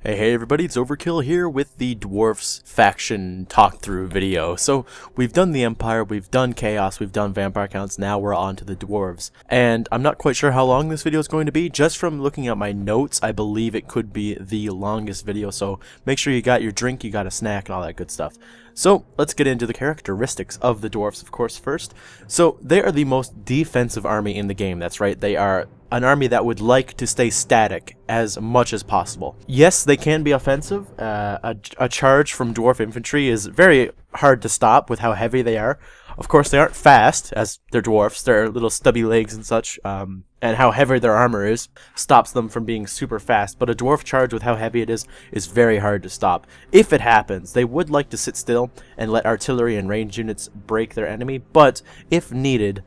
Hey everybody, it's Overkill here with the Dwarfs faction talk-through video. So, we've done the Empire, we've done Chaos, we've done Vampire Counts, now we're on to the Dwarves. And I'm not quite sure how long this video is going to be. Just from looking at my notes, I believe it could be the longest video, so make sure you got your drink, you got a snack, and all that good stuff. So, let's get into the characteristics of the Dwarfs, of course, first. So, they are the most defensive army in the game, that's right, they are an army that would like to stay static as much as possible. Yes, they can be offensive. A charge from dwarf infantry is very hard to stop with how heavy they are. Of course, they aren't fast, as they're dwarfs. They're little stubby legs and such, and how heavy their armor is stops them from being super fast. But a dwarf charge with how heavy it is very hard to stop. If it happens, they would like to sit still and let artillery and range units break their enemy, but if needed,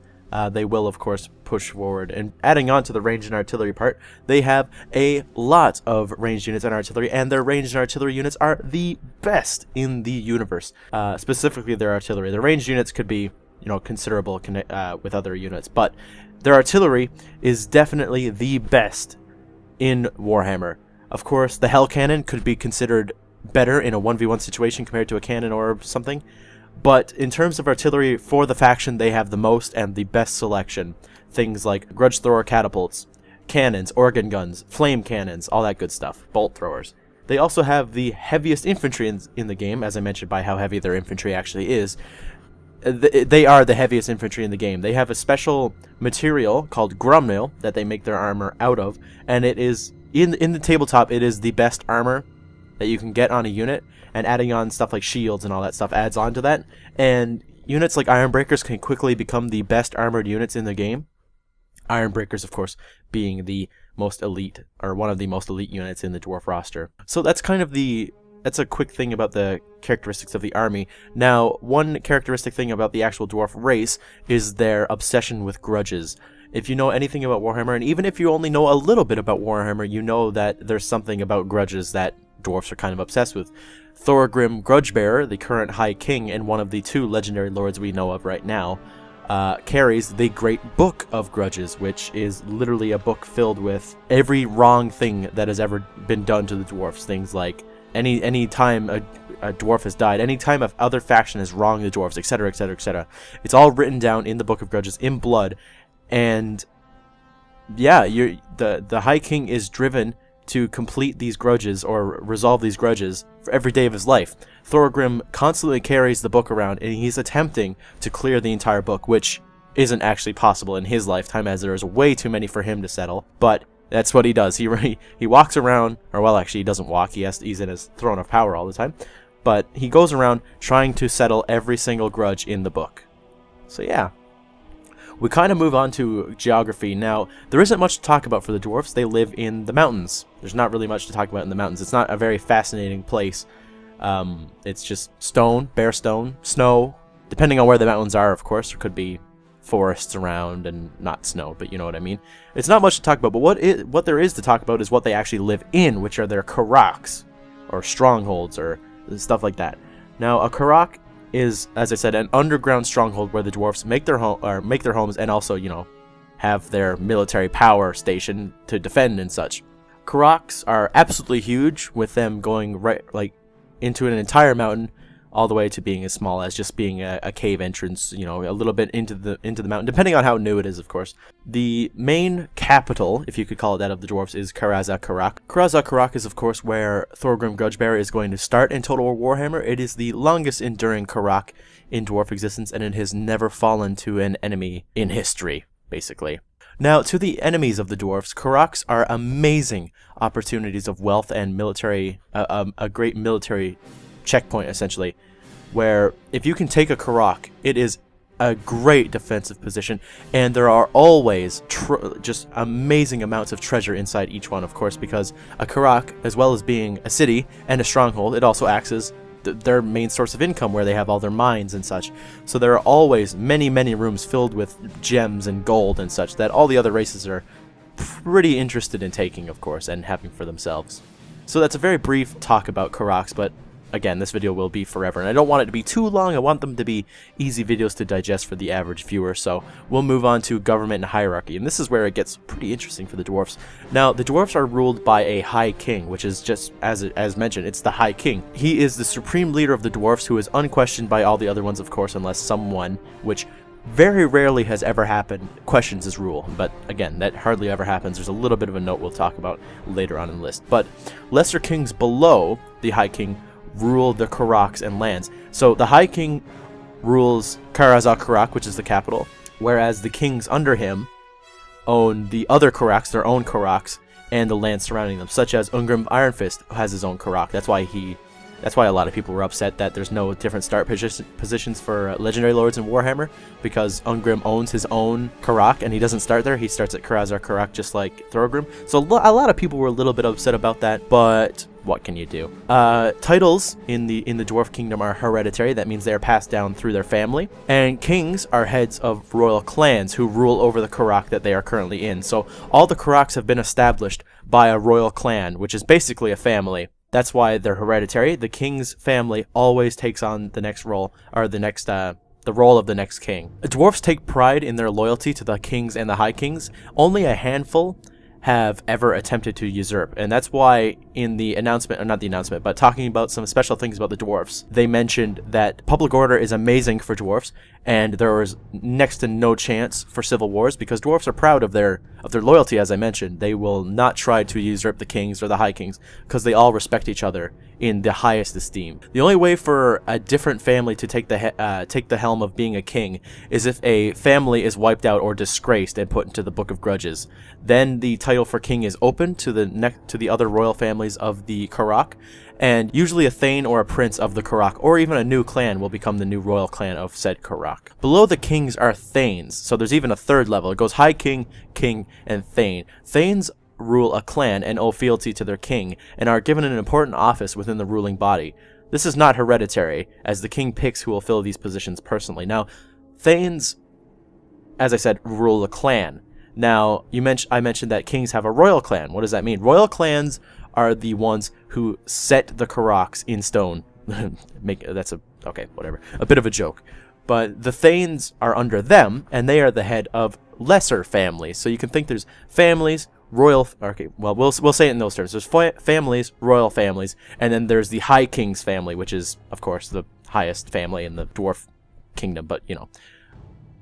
they will, of course, push forward. And adding on to the range and artillery part, they have a lot of ranged units and artillery, and their ranged and artillery units are the best in the universe. Specifically, their artillery. The ranged units could be, considerable with other units, but their artillery is definitely the best in Warhammer. Of course, the Hell Cannon could be considered better in a 1v1 situation compared to a cannon or something. But in terms of artillery for the faction, they have the most and the best selection. Things like grudge thrower catapults, cannons, organ guns, flame cannons, all that good stuff, bolt throwers. They also have the heaviest infantry in the game, as I mentioned by how heavy their infantry actually is. They are the heaviest infantry in the game. They have a special material called grummail that they make their armor out of, and it is, in the tabletop, it is the best armor that you can get on a unit. And adding on stuff like shields and all that stuff adds on to that. And units like Ironbreakers can quickly become the best armored units in the game. Ironbreakers, of course, being the most elite, or one of the most elite units in the Dwarf roster. So that's kind of that's a quick thing about the characteristics of the army. Now, one characteristic thing about the actual Dwarf race is their obsession with grudges. If you know anything about Warhammer, and even if you only know a little bit about Warhammer, you know that there's something about grudges that dwarfs are kind of obsessed with. Thorgrim Grudgebearer, the current High King and one of the two legendary lords we know of right now, carries the Great Book of Grudges, which is literally a book filled with every wrong thing that has ever been done to the dwarfs. Things like any time a dwarf has died, any time a other faction has wronged the dwarfs, etc., etc., etc. It's all written down in the Book of Grudges in blood, and yeah, the High King is driven to complete these grudges or resolve these grudges for every day of his life. Thorgrim constantly carries the book around, and he's attempting to clear the entire book, which isn't actually possible in his lifetime, as there is way too many for him to settle. But that's what he does. He walks around, or well, actually he doesn't walk. He's in his throne of power all the time. But he goes around trying to settle every single grudge in the book. So yeah. We kind of move on to geography. Now, there isn't much to talk about for the dwarfs. They live in the mountains. There's not really much to talk about in the mountains. It's not a very fascinating place. It's just stone, bare stone, snow. Depending on where the mountains are, of course. There could be forests around and not snow, but you know what I mean. It's not much to talk about, but what there is to talk about is what they actually live in, which are their karaks, or strongholds, or stuff like that. Now, a karak is, as I said, an underground stronghold where the dwarfs make their homes and also, have their military power station to defend and such. Karaks are absolutely huge, with them going right into an entire mountain, all the way to being as small as just being a cave entrance, a little bit into the mountain, depending on how new it is, of course. The main capital, if you could call it that, of the dwarfs is Karaz-a-Karak. Karaz-a-Karak is, of course, where Thorgrim Grudgebearer is going to start in Total War Warhammer. It is the longest enduring Karak in dwarf existence, and it has never fallen to an enemy in history, basically. Now, to the enemies of the dwarfs, Karaks are amazing opportunities of wealth and military, a great military checkpoint, essentially, where if you can take a Karak, it is a great defensive position, and there are always just amazing amounts of treasure inside each one, of course, because a Karak, as well as being a city and a stronghold, it also acts as their main source of income, where they have all their mines and such. So there are always many, many rooms filled with gems and gold and such that all the other races are pretty interested in taking, of course, and having for themselves. So that's a very brief talk about Karaks, but again, this video will be forever, and I don't want it to be too long. I want them to be easy videos to digest for the average viewer, so we'll move on to government and hierarchy, and this is where it gets pretty interesting for the dwarfs. Now, the dwarfs are ruled by a high king, which is just, as mentioned, it's the high king. He is the supreme leader of the dwarfs, who is unquestioned by all the other ones, of course, unless someone, which very rarely has ever happened, questions his rule. But again, that hardly ever happens. There's a little bit of a note we'll talk about later on in the list. But lesser kings below the high king rule the Karaks and lands. So the high king rules Karazak-Karak, which is the capital, whereas the kings under him own the other Karaks, their own Karaks, and the lands surrounding them, such as Ungrim Ironfist has his own Karak. That's why a lot of people were upset that there's no different start positions for legendary lords in Warhammer, because Ungrim owns his own Karak and he doesn't start there. He starts at Karazar-Karak just like Thorgrim. So a lot of people were a little bit upset about that, but what can you do? Titles in the Dwarf Kingdom are hereditary. That means they are passed down through their family. And kings are heads of royal clans who rule over the Karak that they are currently in. So all the Karaks have been established by a royal clan, which is basically a family. That's why they're hereditary. The king's family always takes on the next role, or the role of the next king. Dwarfs take pride in their loyalty to the kings and the high kings. Only a handful have ever attempted to usurp, and that's why in the announcement, or not the announcement, but talking about some special things about the dwarfs, they mentioned that public order is amazing for dwarfs, and there was next to no chance for civil wars, because dwarfs are proud of their loyalty. As I mentioned, they will not try to usurp the kings or the high kings, because they all respect each other in the highest esteem. The only way for a different family to take the helm of being a king is if a family is wiped out or disgraced and put into the Book of Grudges. Then the title for king is open to the other royal families of the Karak, and usually a thane or a prince of the Karak, or even a new clan, will become the new royal clan of said Karak. Below the kings are thanes, so there's even a third level. It goes high king, king, and thane. Thanes rule a clan and owe fealty to their king, and are given an important office within the ruling body. This is not hereditary, as the king picks who will fill these positions personally. Now, thanes, as I said, rule a clan. Now, I mentioned that kings have a royal clan. What does that mean? Royal clans are the ones who set the Karaks in stone. Okay, whatever. A bit of a joke. But the thanes are under them, and they are the head of lesser families. So you can think there's families, okay, well, we'll say it in those terms. There's families, royal families, and then there's the High King's family, which is, of course, the highest family in the Dwarf Kingdom, but, you know.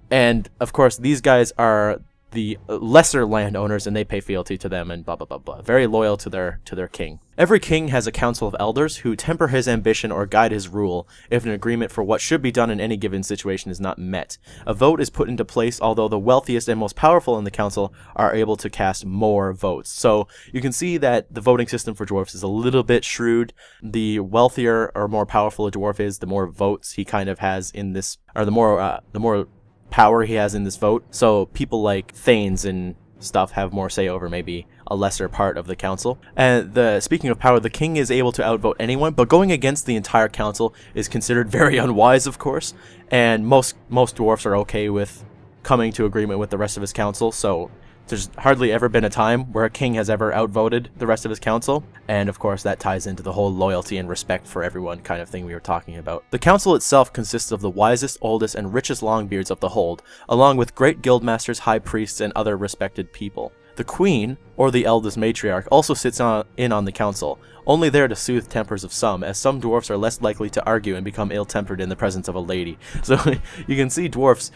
And, of course, these guys are the lesser landowners, and they pay fealty to them, and blah, blah, blah, blah. Very loyal to their king. Every king has a council of elders who temper his ambition or guide his rule if an agreement for what should be done in any given situation is not met. A vote is put into place, although the wealthiest and most powerful in the council are able to cast more votes. So you can see that the voting system for dwarfs is a little bit shrewd. The wealthier or more powerful a dwarf is, the more votes he kind of has in this, or the more power he has in this vote. So people like thanes and stuff have more say over maybe a lesser part of the council. And speaking of power, the king is able to outvote anyone, but going against the entire council is considered very unwise, of course. And most dwarfs are okay with coming to agreement with the rest of his council, so there's hardly ever been a time where a king has ever outvoted the rest of his council, and of course that ties into the whole loyalty and respect for everyone kind of thing we were talking about. The council itself consists of the wisest, oldest, and richest longbeards of the hold, along with great guildmasters, high priests, and other respected people. The queen, or the eldest matriarch, also sits in on the council, only there to soothe tempers of some, as some dwarfs are less likely to argue and become ill-tempered in the presence of a lady. So you can see dwarfs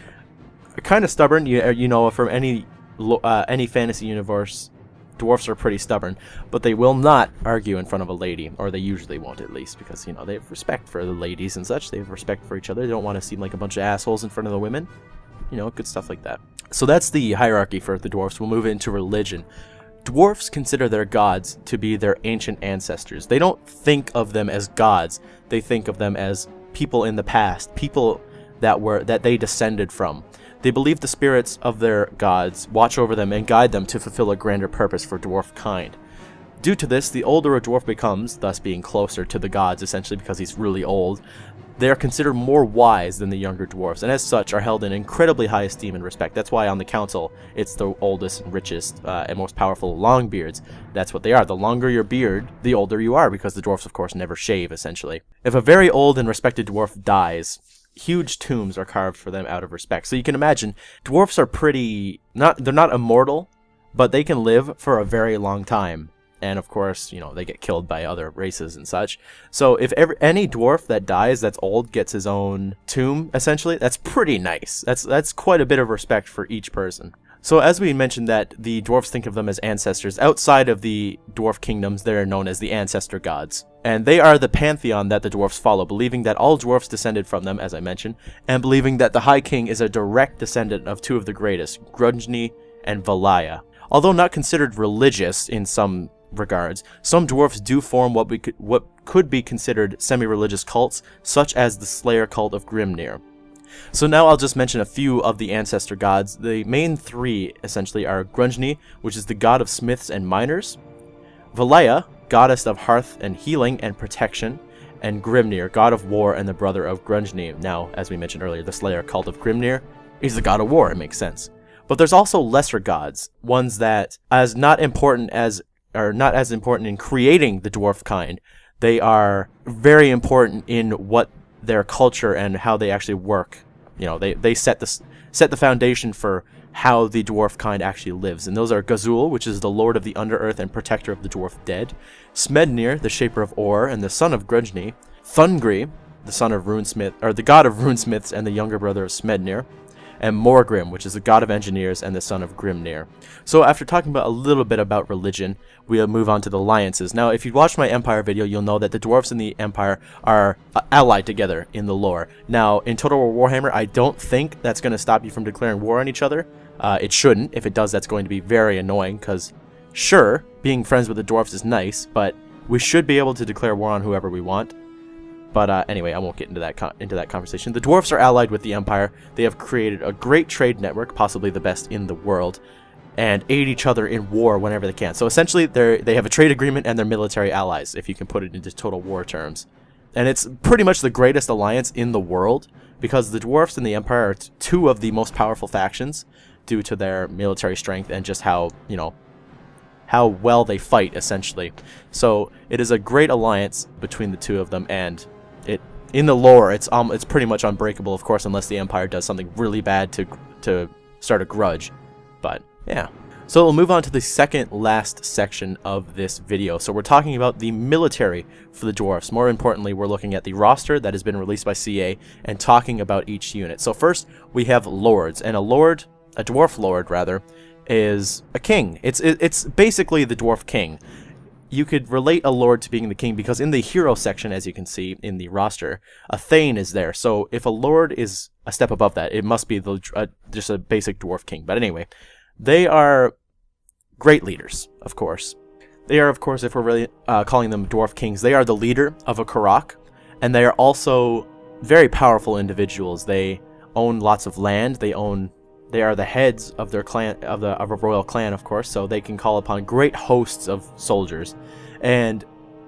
are kind of stubborn. You know, from any fantasy universe, dwarfs are pretty stubborn, but they will not argue in front of a lady, or they usually won't, at least, because, you know, they have respect for the ladies and such. They have respect for each other. They don't want to seem like a bunch of assholes in front of the women. You know, good stuff like that. So that's the hierarchy for the dwarfs. We'll move into religion. Dwarfs consider their gods to be their ancient ancestors. They don't think of them as gods. They think of them as people in the past, people that they descended from. They believe the spirits of their gods watch over them and guide them to fulfill a grander purpose for dwarf kind. Due to this, the older a dwarf becomes, thus being closer to the gods essentially because he's really old, they are considered more wise than the younger dwarfs, and as such are held in incredibly high esteem and respect. That's why on the council, it's the oldest and richest and most powerful longbeards. That's what they are. The longer your beard, the older you are, because the dwarfs, of course, never shave, essentially. If a very old and respected dwarf dies, huge tombs are carved for them out of respect. So you can imagine, dwarfs are they're not immortal, but they can live for a very long time. And of course, you know, they get killed by other races and such. So if any dwarf that dies that's old gets his own tomb, essentially, that's pretty nice. That's quite a bit of respect for each person. So as we mentioned that the dwarfs think of them as ancestors, outside of the dwarf kingdoms, they're known as the ancestor gods. And they are the pantheon that the dwarfs follow, believing that all dwarfs descended from them, as I mentioned, and believing that the High King is a direct descendant of two of the greatest, Grudgny and Valaya. Although not considered religious in some regards, some dwarfs do form what could be considered semi-religious cults, such as the Slayer cult of Grimnir. So now I'll just mention a few of the ancestor gods. The main three essentially are Grudgny, which is the god of smiths and miners, Valaya, goddess of hearth and healing and protection, and Grimnir, god of war and the brother of Grudgny. Now, as we mentioned earlier, the Slayer cult of Grimnir is the god of war. It makes sense. But there's also lesser gods, ones that are not as important in creating the dwarf kind. They are very important in what their culture and how they actually work. You know, they set the foundation for how the dwarf kind actually lives. And those are Gazul, which is the lord of the underearth and protector of the dwarf dead, Smednir, the shaper of ore and the son of Grudgny, Thungri, the son of runesmith, or the god of runesmiths and the younger brother of Smednir, and Morgrim, which is the god of engineers and the son of Grimnir. So after talking about a little bit about religion, we'll move on to the alliances. Now, if you watched my Empire video, you'll know that the dwarves and the Empire are allied together in the lore. Now, in Total War Warhammer, I don't think that's going to stop you from declaring war on each other. It shouldn't. If it does, that's going to be very annoying, because sure, being friends with the dwarves is nice, but we should be able to declare war on whoever we want. But anyway, I won't get into that conversation. The dwarfs are allied with the Empire. They have created a great trade network, possibly the best in the world, and aid each other in war whenever they can. So essentially, they have a trade agreement and they're military allies, if you can put it into Total War terms. And it's pretty much the greatest alliance in the world, because the dwarfs and the Empire are two of the most powerful factions due to their military strength and just how, you know, how well they fight, essentially. So it is a great alliance between the two of them, and in the lore, it's pretty much unbreakable, of course, unless the Empire does something really bad to start a grudge. But yeah. So we'll move on to the second last section of this video. So we're talking about the military for the dwarfs. More importantly, we're looking at the roster that has been released by CA and talking about each unit. So first, we have lords, and a dwarf lord rather, is a king. It's basically the dwarf king. You could relate a lord to being the king because in the hero section, as you can see in the roster, a thane is there. So if a lord is a step above that, it must be just a basic dwarf king. But anyway, they are great leaders, of course. They are, of course, if we're really calling them dwarf kings, they are the leader of a Karak, and they are also very powerful individuals. They own lots of land. They are the heads of their clan, of a royal clan, of course, so they can call upon great hosts of soldiers. And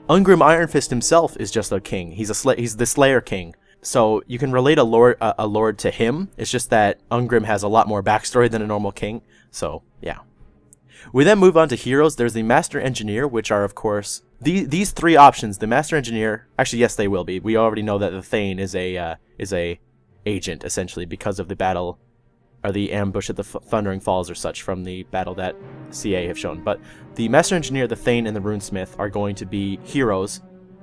Ungrim Ironfist himself is just a king. He's the Slayer King. So you can relate a lord to him. It's just that Ungrim has a lot more backstory than a normal king. So yeah. We then move on to heroes. There's the Master Engineer, which are, of course, these three options. The Master Engineer, actually, yes, they will be. We already know that the Thane is a agent, essentially, because of the battle, or the ambush at the Thundering Falls or such from the battle that CA have shown. But the Master Engineer, the Thane, and the Runesmith are going to be heroes,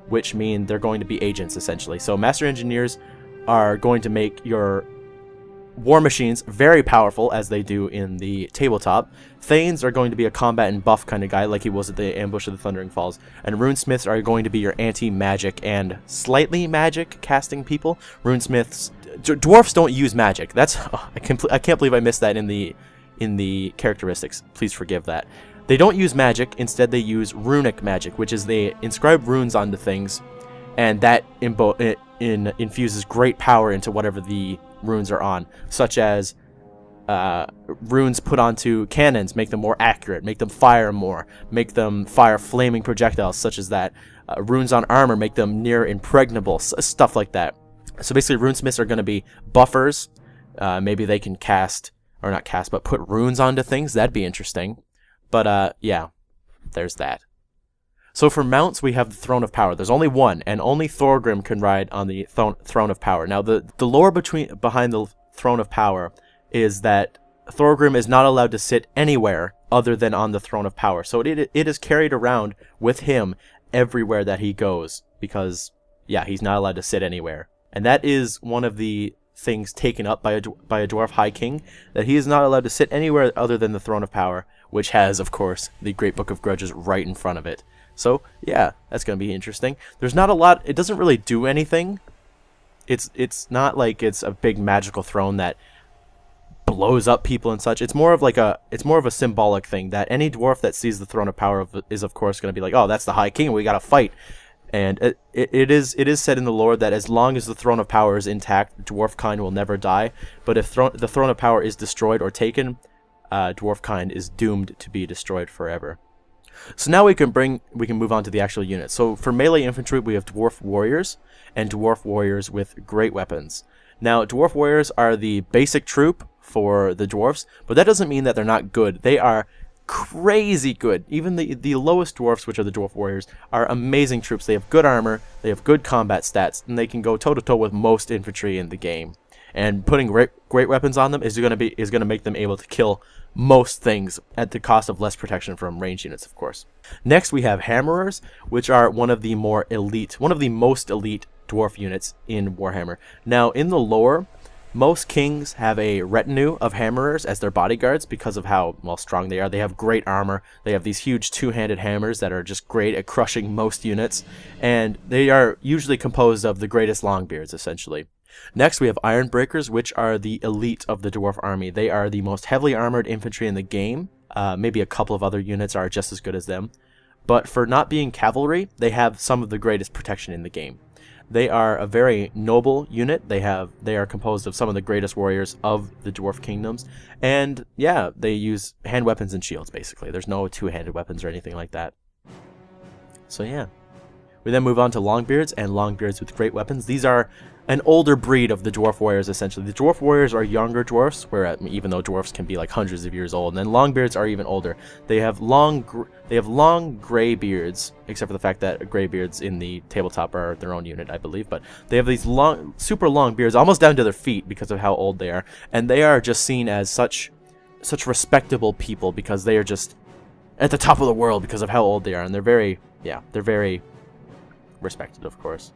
which mean they're going to be agents, essentially. So Master Engineers are going to make your war machines very powerful, as they do in the tabletop. Thanes are going to be a combat and buff kind of guy, like he was at the ambush of the Thundering Falls. And Runesmiths are going to be your anti-magic and slightly magic casting people. Runesmiths, dwarfs don't use magic. That's I can't believe I missed that in the characteristics. Please forgive that. They don't use magic. Instead, they use runic magic, which is they inscribe runes onto things, and that infuses great power into whatever the runes are on, such as runes put onto cannons, make them more accurate, make them fire more, make them fire flaming projectiles such as that. Runes on armor make them near impregnable, stuff like that. So basically runesmiths are going to be buffers. Maybe they can cast, or not cast, but put runes onto things. That'd be interesting. But yeah, there's that. So for mounts, we have the Throne of Power. There's only one, and only Thorgrim can ride on the Throne of Power. Now, the lore behind the Throne of Power is that Thorgrim is not allowed to sit anywhere other than on the Throne of Power. So it is carried around with him everywhere that he goes, because, yeah, he's not allowed to sit anywhere. And that is one of the things taken up by a Dwarf High King, that he is not allowed to sit anywhere other than the Throne of Power, which has, of course, the Great Book of Grudges right in front of it. So, yeah, that's going to be interesting. There's not a lot, it doesn't really do anything. It's not like it's a big magical throne that blows up people and such. It's more of a symbolic thing that any dwarf that sees the Throne of Power is of course going to be like, oh, that's the High King, we got to fight. And it is said in the lore that as long as the Throne of Power is intact, dwarfkind will never die. But if the Throne of Power is destroyed or taken, dwarfkind is doomed to be destroyed forever. So now we can move on to the actual units. So for melee infantry, we have dwarf warriors and dwarf warriors with great weapons. Now, dwarf warriors are the basic troop for the dwarfs, but that doesn't mean that they're not good. They are crazy good. Even the lowest dwarfs, which are the dwarf warriors, are amazing troops. They have good armor, they have good combat stats, and they can go toe-to-toe with most infantry in the game. And putting great weapons on them is going to make them able to kill most things at the cost of less protection from ranged units, of course. Next, we have hammerers, which are one of the most elite dwarf units in Warhammer. Now, in the lore, most kings have a retinue of hammerers as their bodyguards because of how, well, strong they are. They have great armor. They have these huge two-handed hammers that are just great at crushing most units. And they are usually composed of the greatest longbeards, essentially. Next, we have Ironbreakers, which are the elite of the dwarf army. They are the most heavily armored infantry in the game. Maybe a couple of other units are just as good as them. But for not being cavalry, they have some of the greatest protection in the game. They are a very noble unit. They are composed of some of the greatest warriors of the dwarf kingdoms. And yeah, they use hand weapons and shields, basically. There's no two-handed weapons or anything like that. So yeah. We then move on to Longbeards and Longbeards with great weapons. These are an older breed of the Dwarf Warriors, essentially. The Dwarf Warriors are younger dwarfs, where even though dwarfs can be like hundreds of years old, and then Longbeards are even older. They have long gray beards, except for the fact that gray beards in the tabletop are their own unit, I believe. But they have these long, super long beards, almost down to their feet because of how old they are, and they are just seen as such respectable people because they are just at the top of the world because of how old they are, and they're very respected, of course.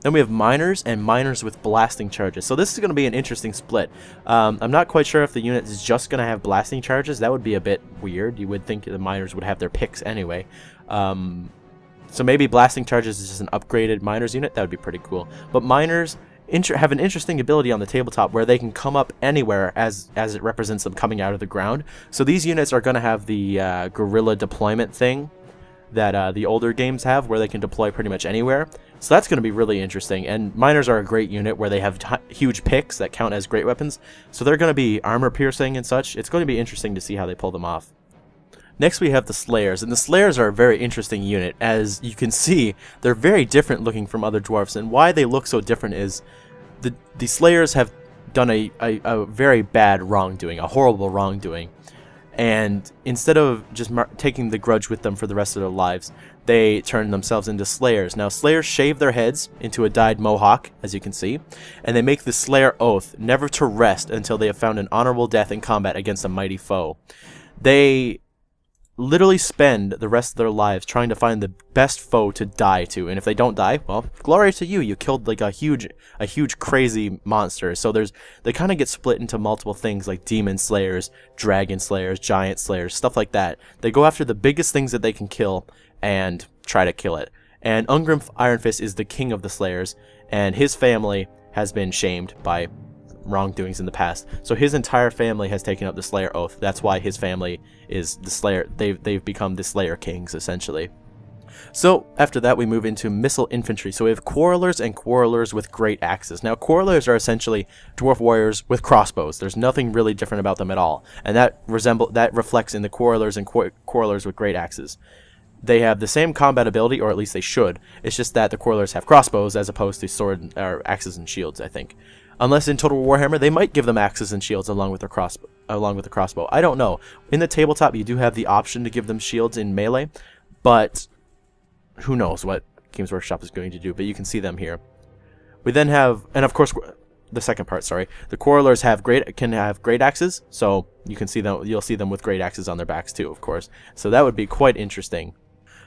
Then we have miners and miners with blasting charges. So this is going to be an interesting split. I'm not quite sure if the unit is just going to have blasting charges. That would be a bit weird. You would think the miners would have their picks anyway. So maybe blasting charges is just an upgraded miners unit. That would be pretty cool. But miners have an interesting ability on the tabletop where they can come up anywhere as it represents them coming out of the ground. So these units are going to have the guerrilla deployment thing that the older games have, where they can deploy pretty much anywhere. So that's going to be really interesting. And miners are a great unit where they have huge picks that count as great weapons. So they're going to be armor piercing and such. It's going to be interesting to see how they pull them off. Next we have the Slayers, and the Slayers are a very interesting unit. As you can see, they're very different looking from other dwarfs, and why they look so different is the Slayers have done a very bad wrongdoing, a horrible wrongdoing. And instead of just taking the grudge with them for the rest of their lives, they turn themselves into Slayers. Now, Slayers shave their heads into a dyed mohawk, as you can see, and they make the Slayer oath never to rest until they have found an honorable death in combat against a mighty foe. They literally spend the rest of their lives trying to find the best foe to die to, and if they don't die, well, glory to you, you killed like a huge crazy monster. So they kind of get split into multiple things like demon slayers, dragon slayers, giant slayers, stuff like that. They go after the biggest things that they can kill and try to kill it. And Ungrim Ironfist is the king of the Slayers, and his family has been shamed by wrongdoings in the past. So his entire family has taken up the Slayer oath. That's why his family is the Slayer. They've become the Slayer kings, essentially. So after that we move into missile infantry. So we have quarrelers and quarrelers with great axes. Now quarrelers are essentially dwarf warriors with crossbows. There's nothing really different about them at all, and that reflects in the quarrelers and quarrelers with great axes. They have the same combat ability, or at least they should. It's just that the quarrelers have crossbows as opposed to sword or axes and shields, I think. Unless in Total Warhammer they might give them axes and shields along with the crossbow. I don't know. In the tabletop you do have the option to give them shields in melee, but who knows what Games Workshop is going to do, but you can see them here. We then have, and of course, the second part, sorry, the quarrelers can have great axes, so you can see them. You'll see them with great axes on their backs too, of course. So that would be quite interesting.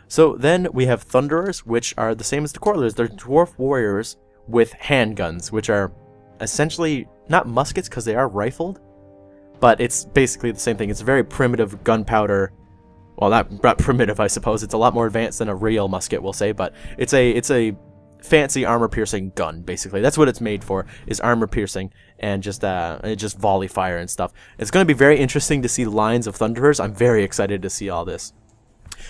So then we have thunderers, which are the same as the quarrelers. They're dwarf warriors with handguns, which are essentially not muskets because they are rifled, but it's basically the same thing. It's a very primitive gunpowder. Well, not primitive, I suppose. It's a lot more advanced than a real musket, we'll say, but it's a fancy armor-piercing gun, basically. That's what it's made for, is armor-piercing and just volley fire and stuff. It's going to be very interesting to see lines of thunderers. I'm very excited to see all this.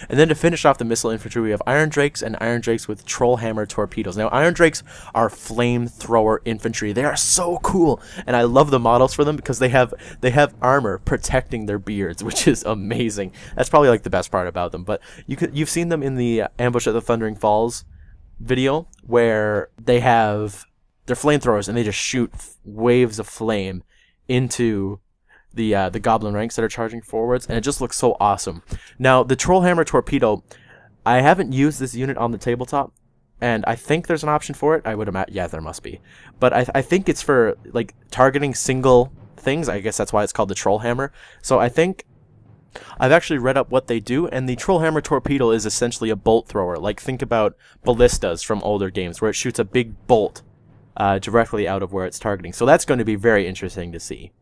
And then to finish off the missile infantry, we have Iron Drakes and Iron Drakes with Trollhammer torpedoes. Now, Iron Drakes are flamethrower infantry. They are so cool, and I love the models for them because they have armor protecting their beards, which is amazing. That's probably like the best part about them. But you've seen them in the Ambush at the Thundering Falls video where they're flamethrowers and they just shoot waves of flame into the goblin ranks that are charging forwards, and it just looks so awesome. Now, the Trollhammer torpedo, I haven't used this unit on the tabletop, and I think there's an option for it. I would imagine, yeah, there must be. But I think it's for like targeting single things. I guess that's why it's called the Trollhammer. So I think I've actually read up what they do, and the Trollhammer torpedo is essentially a bolt thrower. Like, think about ballistas from older games, where it shoots a big bolt directly out of where it's targeting. So that's going to be very interesting to see.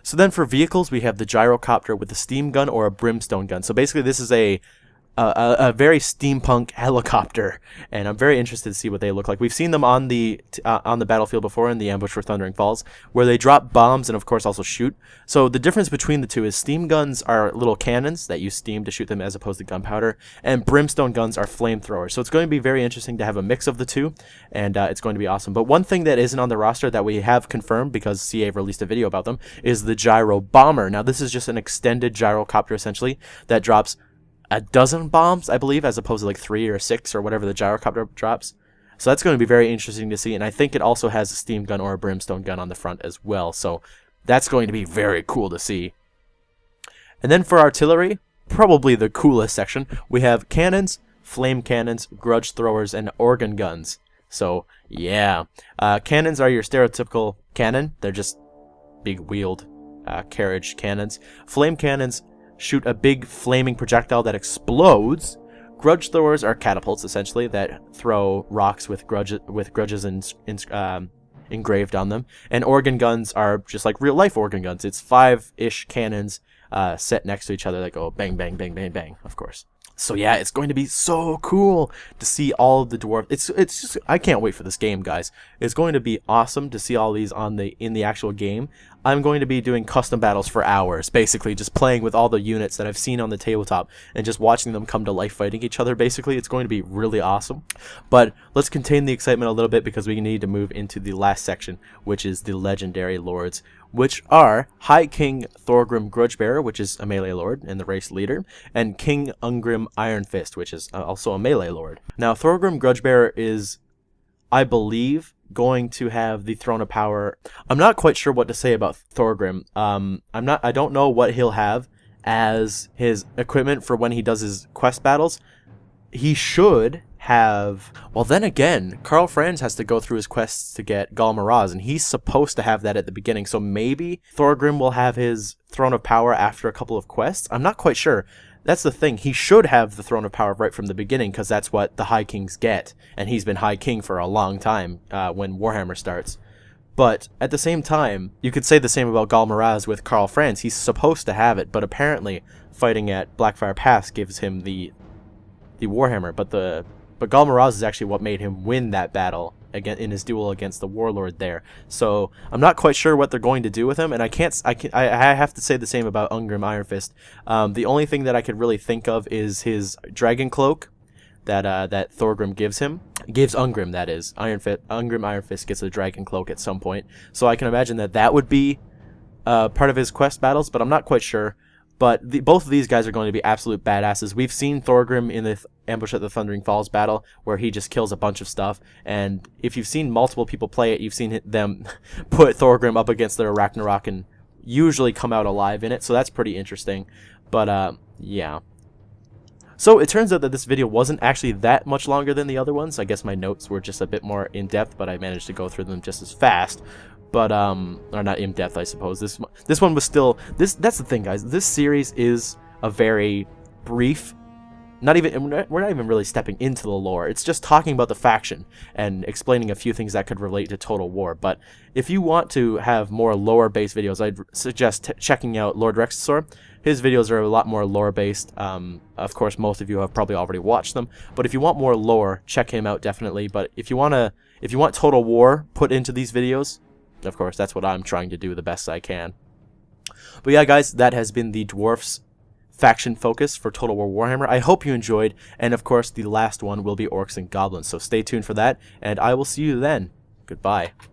So then for vehicles, we have the gyrocopter with a steam gun or a brimstone gun. So basically this is a very steampunk helicopter, and I'm very interested to see what they look like. We've seen them on the battlefield before in the Ambush for Thundering Falls, where they drop bombs and of course also shoot. So the difference between the two is steam guns are little cannons that use steam to shoot them as opposed to gunpowder, and brimstone guns are flamethrowers. So it's going to be very interesting to have a mix of the two, and it's going to be awesome. But one thing that isn't on the roster that we have confirmed, because CA released a video about them, is the gyro bomber. Now this is just an extended gyrocopter essentially that drops a dozen bombs, I believe, as opposed to like 3 or 6 or whatever the gyrocopter drops. So that's going to be very interesting to see, and I think it also has a steam gun or a brimstone gun on the front as well. So that's going to be very cool to see. And then for artillery, probably the coolest section, we have cannons, flame cannons, grudge throwers, and organ guns. So yeah, cannons are your stereotypical cannon. They're just big wheeled carriage cannons. Flame cannons shoot a big flaming projectile that explodes. Grudge throwers are catapults, essentially, that throw rocks with grudges engraved on them. And organ guns are just like real-life organ guns. It's 5-ish cannons set next to each other that go bang, bang, bang, bang, bang, of course. So yeah, it's going to be so cool to see all of the dwarf. It's just, I can't wait for this game, guys. It's going to be awesome to see all these in the actual game. I'm going to be doing custom battles for hours, basically just playing with all the units that I've seen on the tabletop and just watching them come to life fighting each other. Basically, it's going to be really awesome. But let's contain the excitement a little bit because we need to move into the last section, which is the legendary lords, which are High King Thorgrim Grudgebearer, which is a melee lord and the race leader, and King Ungrim Ironfist, which is also a melee lord. Now, Thorgrim Grudgebearer is, I believe, going to have the Throne of Power. I'm not quite sure what to say about Thorgrim. I don't know what he'll have as his equipment for when he does his quest battles. He should have, well, then again, Karl Franz has to go through his quests to get Gal Maraz, and he's supposed to have that at the beginning, so maybe Thorgrim will have his Throne of Power after a couple of quests. I'm not quite sure. That's the thing. He should have the Throne of Power right from the beginning, because that's what the High Kings get, and he's been High King for a long time when Warhammer starts. But at the same time, you could say the same about Gal Maraz with Karl Franz. He's supposed to have it, but apparently fighting at Blackfire Pass gives him the Warhammer, but Gal Maraz is actually what made him win that battle again in his duel against the Warlord there. So I'm not quite sure what they're going to do with him, and I have to say the same about Ungrim Ironfist. The only thing that I could really think of is his Dragon Cloak that Thorgrim gives Ungrim, that is. Ungrim Iron Fist gets a dragon cloak at some point. So I can imagine that would be part of his quest battles, but I'm not quite sure. But both of these guys are going to be absolute badasses. We've seen Thorgrim in the Ambush at the Thundering Falls battle, where he just kills a bunch of stuff. And if you've seen multiple people play it, you've seen them put Thorgrim up against their Ragnarok and usually come out alive in it. So that's pretty interesting. But yeah. So it turns out that this video wasn't actually that much longer than the other ones. I guess my notes were just a bit more in-depth, but I managed to go through them just as fast. But or not in depth, I suppose. This one was still that's the thing, guys. This series is a very brief. We're not even really stepping into the lore. It's just talking about the faction and explaining a few things that could relate to Total War. But if you want to have more lore-based videos, I'd suggest checking out Lord Rexasaur. His videos are a lot more lore-based. Of course, most of you have probably already watched them. But if you want more lore, check him out definitely. But if you want Total War put into these videos, of course, that's what I'm trying to do the best I can. But yeah, guys, that has been the Dwarfs faction focus for Total War Warhammer. I hope you enjoyed, and of course, the last one will be Orcs and Goblins, so stay tuned for that, and I will see you then. Goodbye.